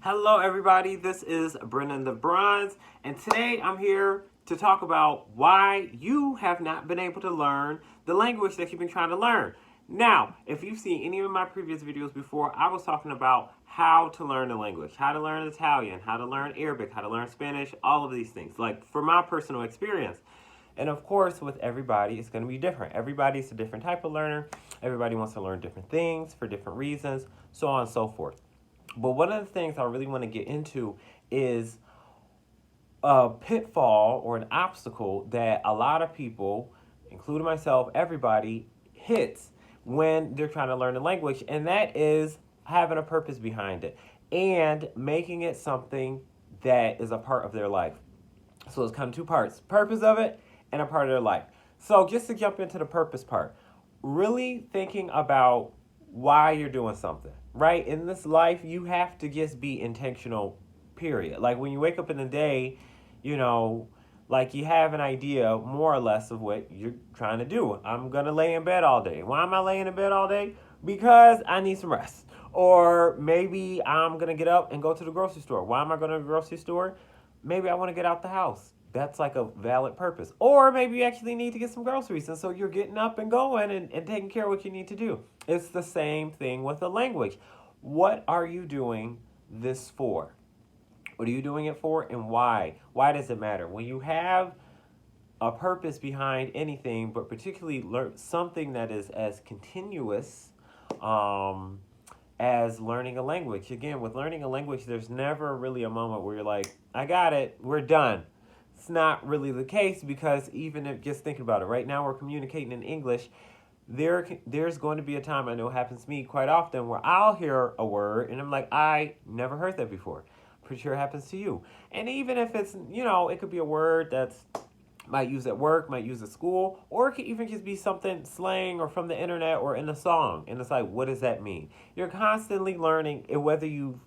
Hello, everybody. This is Brennan the Bronze, and today I'm here to talk about why you have not been able to learn the language that you've been trying to learn. Now, if you've seen any of my previous videos before, I was talking about how to learn a language, how to learn Italian, how to learn Arabic, how to learn Spanish, all of these things, like for my personal experience. And of course, with everybody, it's going to be different. Everybody's a different type of learner. Everybody wants to learn different things for different reasons, so on and so forth. But one of the things I really want to get into is a pitfall or an obstacle that a lot of people, including myself, everybody, hits when they're trying to learn a language, and that is having a purpose behind it and making it something that is a part of their life. So it's kind of two parts: purpose of it and a part of their life. So just to jump into the purpose part, really thinking about why you're doing something, right? In this life, you have to just be intentional, period. Like when you wake up in the day, you know, like you have an idea more or less of what you're trying to do. I'm going to lay in bed all day. Why am I laying in bed all day? Because I need some rest. Or maybe I'm going to get up and go to the grocery store. Why am I going to the grocery store? Maybe I want to get out the house. That's like a valid purpose. Or maybe you actually need to get some groceries. And so you're getting up and going and taking care of what you need to do. It's the same thing with the language. What are you doing this for? What are you doing it for and why? Why does it matter? When you have a purpose behind anything, but particularly something that is as continuous as learning a language. Again, with learning a language, there's never really a moment where you're like, I got it, we're done. It's not really the case because even if just thinking about it, right now we're communicating in English. There's going to be a time, I know it happens to me quite often, where I'll hear a word and I'm like, I never heard that before. Pretty sure it happens to you. And even if it's, it could be a word that's might use at work, might use at school, or it could even just be something slang or from the internet or in a song. And it's like, what does that mean? You're constantly learning, and whether you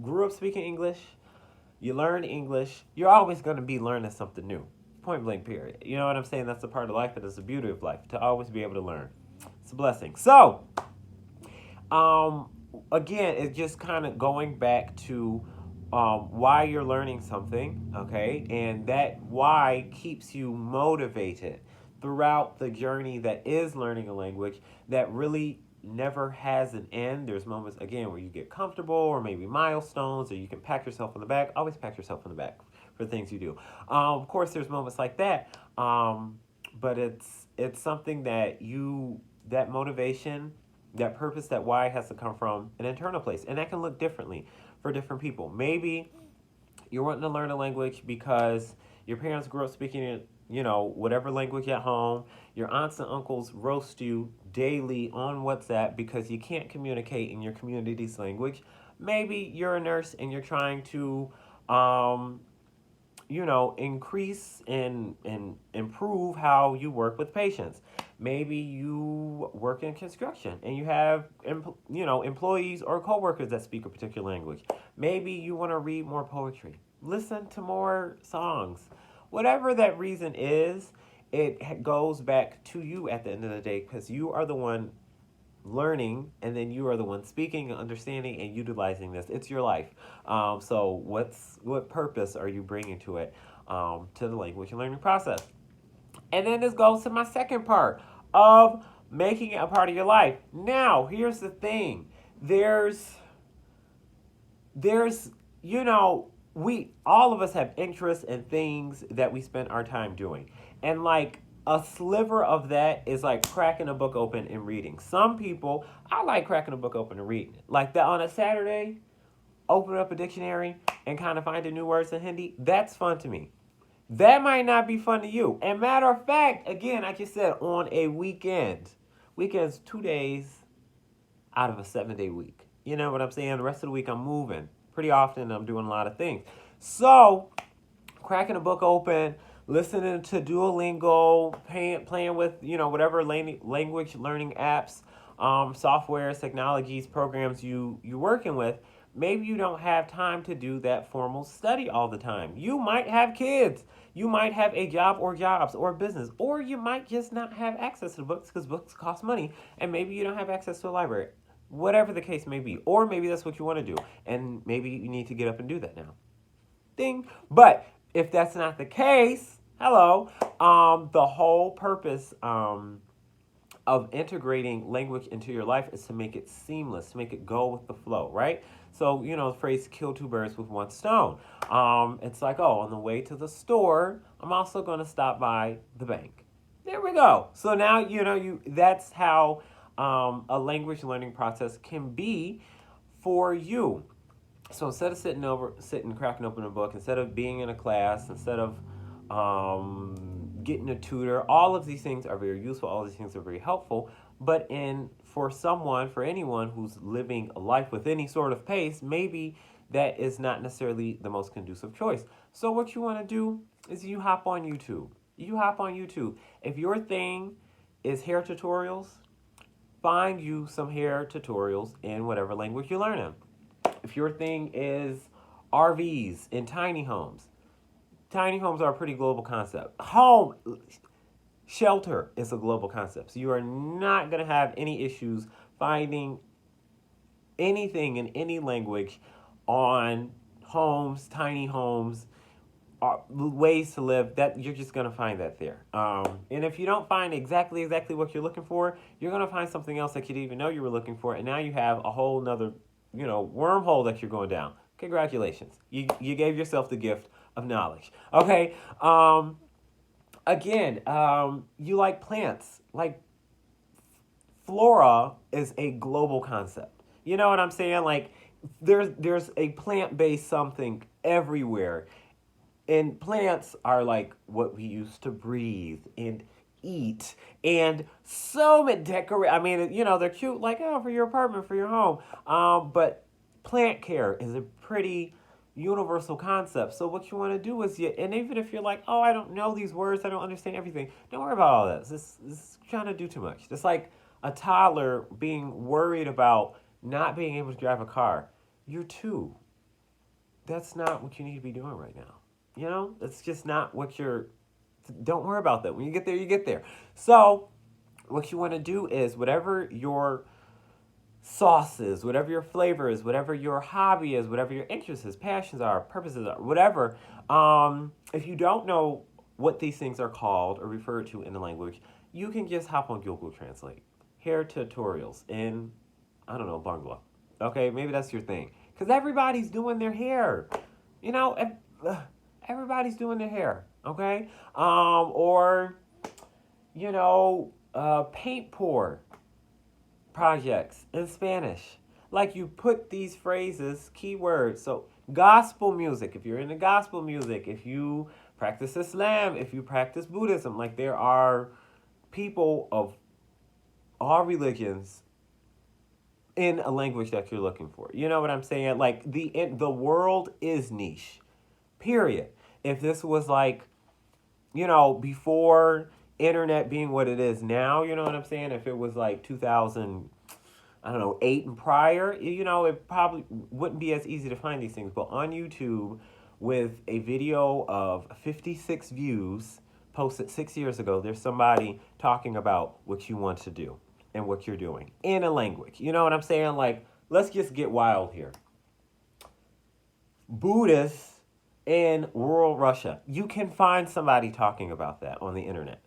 grew up speaking English, you learn English, you're always going to be learning something new. Point blank, period. You know what I'm saying? That's a part of life, and it's the beauty of life, to always be able to learn. It's a blessing. So, again, it's just kind of going back to why you're learning something, okay? And that why keeps you motivated throughout the journey that is learning a language that really never has an end. There's moments, again, where you get comfortable or maybe milestones or you can pat yourself on the back. Always pat yourself on the back for things you do. Of course, there's moments like that, but it's something that that motivation, that purpose, that why has to come from an internal place. And that can look differently for different people. Maybe you're wanting to learn a language because your parents grew up speaking it, whatever language at home. Your aunts and uncles roast you daily on WhatsApp because you can't communicate in your community's language. Maybe you're a nurse and you're trying to increase and improve how you work with patients. Maybe you work in construction and you have, employees or coworkers that speak a particular language. Maybe you want to read more poetry, listen to more songs. Whatever that reason is, it goes back to you at the end of the day because you are the one learning and then you are the one speaking, understanding, and utilizing this. It's your life. So what purpose are you bringing to it, to the language and learning process? And then this goes to my second part of making it a part of your life. Now, here's the thing. There's we all of us have interests and things that we spend our time doing. And like a sliver of that is like cracking a book open and reading. Some people, I like cracking a book open and reading. Like that on a Saturday, open up a dictionary and kind of find the new words in Hindi. That's fun to me. That might not be fun to you. And matter of fact, again, like you said, on a weekend's 2 days out of a 7-day week. You know what I'm saying? The rest of the week I'm moving. Pretty often I'm doing a lot of things. So, cracking a book open, listening to Duolingo, playing with, whatever language learning apps, softwares, technologies, programs you're working with. Maybe you don't have time to do that formal study all the time. You might have kids. You might have a job or jobs or a business. Or you might just not have access to books because books cost money. And maybe you don't have access to a library. whatever the case may be. Or maybe that's what you want to do, and maybe you need to get up and do that now. Ding. But if that's not the case, hello, the whole purpose of integrating language into your life is to make it seamless, to make it go with the flow, right? So, the phrase kill two birds with one stone. It's like, oh, on the way to the store, I'm also going to stop by the bank. There we go. So now, that's how a language learning process can be for you. So instead of sitting, cracking open a book, instead of being in a class, instead of getting a tutor, all of these things are very useful. All of these things are very helpful. But for anyone who's living a life with any sort of pace, maybe that is not necessarily the most conducive choice. So what you want to do is you hop on YouTube. If your thing is hair tutorials, find you some hair tutorials in whatever language you're learning. If your thing is RVs and tiny homes are a pretty global concept. Shelter is a global concept. So you are not going to have any issues finding anything in any language on homes, tiny homes, ways to live. That you're just going to find that there. And if you don't find exactly what you're looking for, you're going to find something else that you didn't even know you were looking for. And now you have a whole nother wormhole that you're going down. Congratulations. You gave yourself the gift of knowledge. Okay. Again, you like plants. Like, flora is a global concept. You know what I'm saying? Like, there's a plant-based something everywhere. And plants are like what we use to breathe and eat, and so many decorate. I mean, they're cute, like, oh, for your apartment, for your home. But plant care is a pretty universal concept. So what you want to do is, and even if you're like, oh, I don't know these words, I don't understand everything, don't worry about all this. This is trying to do too much. It's like a toddler being worried about not being able to drive a car. You're two. That's not what you need to be doing right now. It's just not what don't worry about that. When you get there, you get there. So what you want to do is, whatever your sauce is, whatever your flavor is, whatever your hobby is, whatever your interests is, passions are, purposes are, whatever, if you don't know what these things are called or referred to in the language, you can just hop on Google Translate. Hair tutorials in, I don't know, Bangla. Okay, maybe that's your thing. Because everybody's doing their hair. Everybody's doing their hair, okay? Or, paint pour projects in Spanish. Like, you put these phrases, keywords. So, gospel music, if you're into gospel music, if you practice Islam, if you practice Buddhism, like, there are people of all religions in a language that you're looking for. You know what I'm saying? Like, the world is niche, period. If this was like, before internet being what it is now, you know what I'm saying? If it was like 2008 and prior, it probably wouldn't be as easy to find these things. But on YouTube, with a video of 56 views posted 6 years ago, there's somebody talking about what you want to do and what you're doing in a language. You know what I'm saying? Like, let's just get wild here. Buddhists in rural Russia. You can find somebody talking about that on the internet.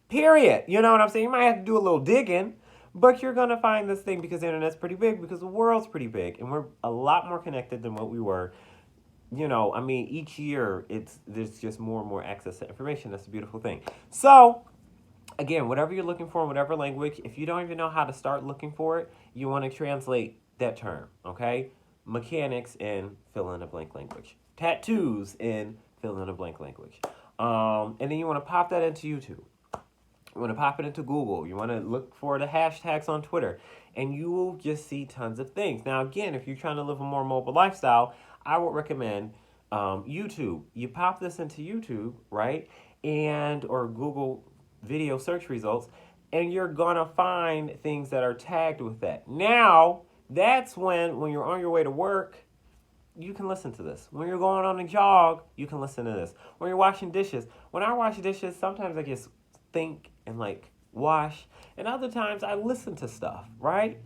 Period. You know what I'm saying? You might have to do a little digging, but you're going to find this thing because the internet's pretty big, because the world's pretty big, and we're a lot more connected than what we were. Each year there's just more and more access to information. That's a beautiful thing. So, again, whatever you're looking for in whatever language, if you don't even know how to start looking for it, you want to translate that term, okay? Mechanics in fill-in-a-blank language. Tattoos in fill-in-a-blank language. And then you want to pop that into YouTube. You want to pop it into Google. You want to look for the hashtags on Twitter. And you will just see tons of things. Now, again, if you're trying to live a more mobile lifestyle, I would recommend YouTube. You pop this into YouTube, right? Or Google video search results. And you're going to find things that are tagged with that. Now, that's when you're on your way to work, you can listen to this. When you're going on a jog, you can listen to this. When you're washing dishes. When I wash dishes, sometimes I just think and wash. And other times I listen to stuff, right?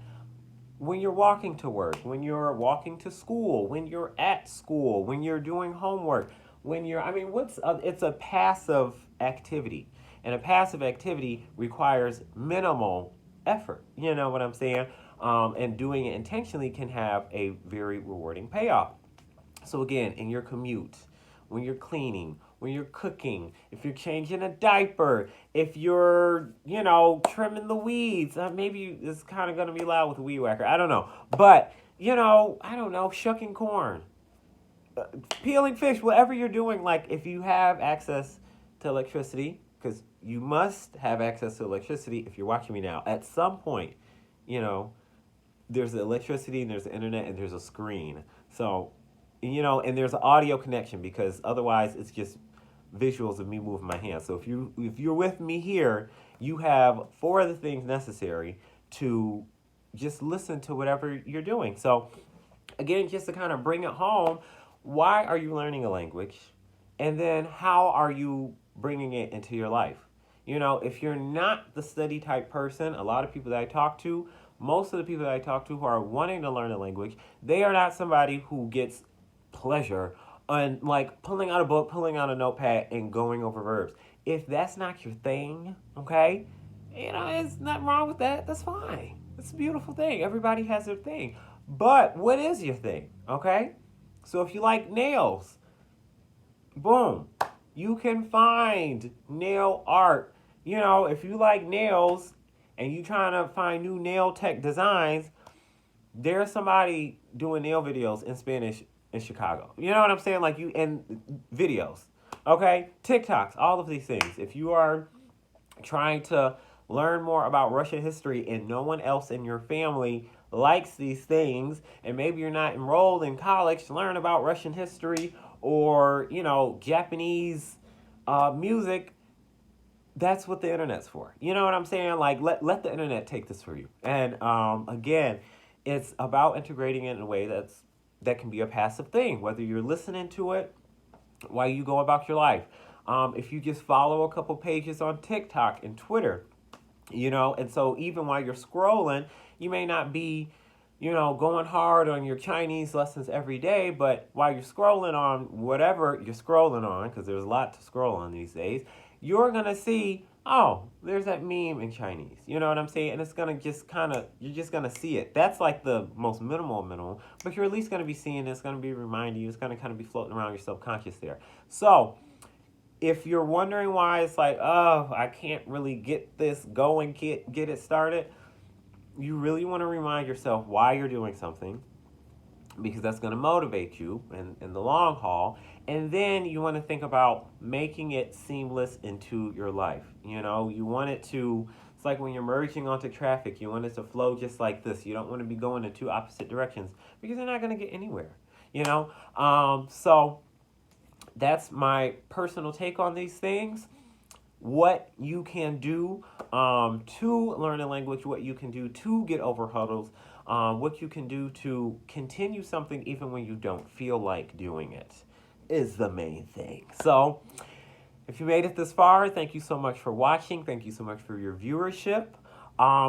when you're walking to work, when you're walking to school, when you're at school, when you're doing homework, when you're, I mean, it's a passive activity. And a passive activity requires minimal effort. You know what I'm saying? And doing it intentionally can have a very rewarding payoff. So again, in your commute, when you're cleaning, when you're cooking, if you're changing a diaper, if you're, trimming the weeds, maybe it's kind of going to be loud with a weed whacker. I don't know. But, I don't know, shucking corn, peeling fish, whatever you're doing, like if you have access to electricity, because you must have access to electricity if you're watching me now, at some point, you know, there's the electricity and there's the internet and there's a screen. So, and there's an audio connection because otherwise it's just visuals of me moving my hands. So if you're with me here, you have four of the things necessary to just listen to whatever you're doing. So again, just to kind of bring it home, why are you learning a language? And then how are you bringing it into your life? If you're not the study type person, a lot of people that I talk to, most of the people that I talk to who are wanting to learn a language, they are not somebody who gets pleasure on like pulling out a book, pulling out a notepad, and going over verbs. If that's not your thing, okay, there's nothing wrong with that. That's fine. It's a beautiful thing. Everybody has their thing. But what is your thing, okay? So if you like nails, boom, you can find nail art. If you like nails and you trying to find new nail tech designs, there's somebody doing nail videos in Spanish in Chicago. You know what I'm saying? Like and videos, okay? TikToks, all of these things. If you are trying to learn more about Russian history and no one else in your family likes these things, and maybe you're not enrolled in college to learn about Russian history or, Japanese music, that's what the internet's for. You know what I'm saying? Like, let the internet take this for you. And again, it's about integrating it in a way that can be a passive thing, whether you're listening to it while you go about your life. If you just follow a couple pages on TikTok and Twitter, and so even while you're scrolling, you may not be, going hard on your Chinese lessons every day, but while you're scrolling on whatever you're scrolling on, because there's a lot to scroll on these days, you're going to see, oh, there's that meme in Chinese. You know what I'm saying? And it's going to just you're just going to see it. That's like the most minimal, but you're at least going to be seeing it. It's going to be reminding you. It's going to kind of be floating around your subconscious there. So if you're wondering why it's like, oh, I can't really get this going, get it started, you really want to remind yourself why you're doing something, because that's going to motivate you in the long haul. And then you want to think about making it seamless into your life. You want it to, it's like when you're merging onto traffic, you want it to flow just like this. You don't want to be going in two opposite directions because you're not going to get anywhere, So that's my personal take on these things. What you can do to learn a language, what you can do to get over hurdles, what you can do to continue something even when you don't feel like doing it is the main thing. So if you made it this far, thank you so much for watching. Thank you so much for your viewership.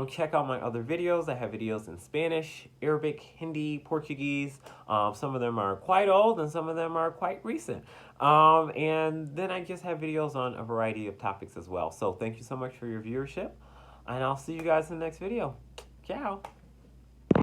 Check out my other videos. I have videos in Spanish, Arabic, Hindi, Portuguese. Some of them are quite old and some of them are quite recent. And then I just have videos on a variety of topics as well. So thank you so much for your viewership, and I'll see you guys in the next video. Ciao.